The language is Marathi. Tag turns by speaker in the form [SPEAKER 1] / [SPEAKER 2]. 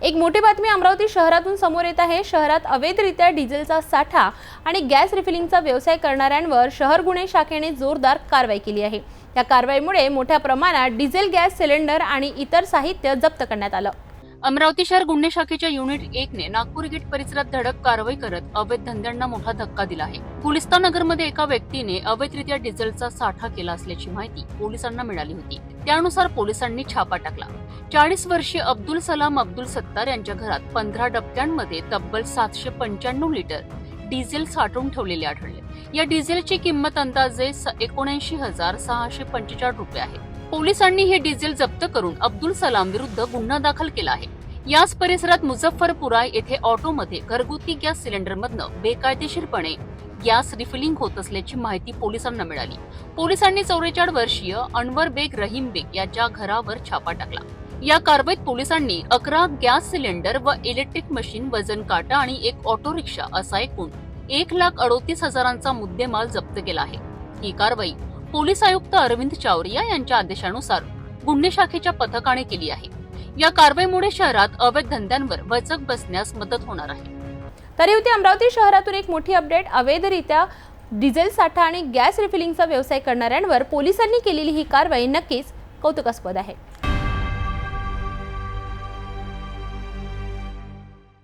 [SPEAKER 1] एक मोठी बातमी अमरावती शहरातून समोर येत आहे। शहरात अवैधरित्या डिझेलचा साठा आणि गॅस रिफिलिंगचा व्यवसाय करणाऱ्यांवर शहर गुन्हे शाखेने जोरदार कारवाई केली आहे। या कारवाईमुळे मोठ्या प्रमाणात डिझेल, गॅस सिलेंडर आणि इतर साहित्य जप्त करण्यात आलं।
[SPEAKER 2] अमरावती शहर गुन्हे शाखेच्या युनिट 1 ने नागपूर गेट परिसरात धडक कारवाई करत अवैध धंद्यांना मोठा धक्का दिला आहे। नगरमध्ये एका व्यक्तीने अवैधरित्या डिझेलचा साठा केला असल्याची माहिती पोलिसांना मिळाली होती। त्यानुसार पोलिसांनी छापा टाकला। 40 वर्षीय अब्दुल सलाम अब्दुल सत्तार यांच्या घरात 15 डबक्यांमध्ये तब्बल 795 लिटर डिझेल साठवून ठेवलेले आढळले। या डिझेलची किंमत अंदाजे 79,645 रुपये आहे। पोलिसांनी हे डिझेल जप्त करून अब्दुल सलाम विरुद्ध गुन्हा दाखल केला आहे। याच परिसरात मुझफ्फरपुरा येथे ऑटोमध्ये घरगुती गॅस सिलेंडरमधनं बेकायदेशीरपणे गॅस रिफिलिंग होत असल्याची माहिती पोलिसांना मिळाली। पोलिसांनी 44 वर्षीय अनवर बेग रहीम बेग याच्या घरावर छापा टाकला। या कारवाईत पोलिसांनी 11 गॅस सिलेंडर व इलेक्ट्रिक मशीन, वजन काटा आणि एक ऑटो रिक्षा असा एकूण 1,38,000चा मुद्देमाल जप्त केला आहे। ही कारवाई पोलीस आयुक्त अरविंद चावरिया यांच्या आदेशानुसार गुन्हे शाखेच्या पथकाने केली आहे। या कारवाईमुळे शहरात अवैध धंद्यांवर वचक बसण्यास मदत होणार आहे।
[SPEAKER 1] तरी होती अमरावती शहरातून एक मोठी अपडेट। अवैधरित्या डिझेल साठा आणि गॅस रिफिलिंगचा व्यवसाय करणाऱ्यांवर पोलिसांनी केलेली ही कारवाई नक्कीच कौतुकास्पद आहे।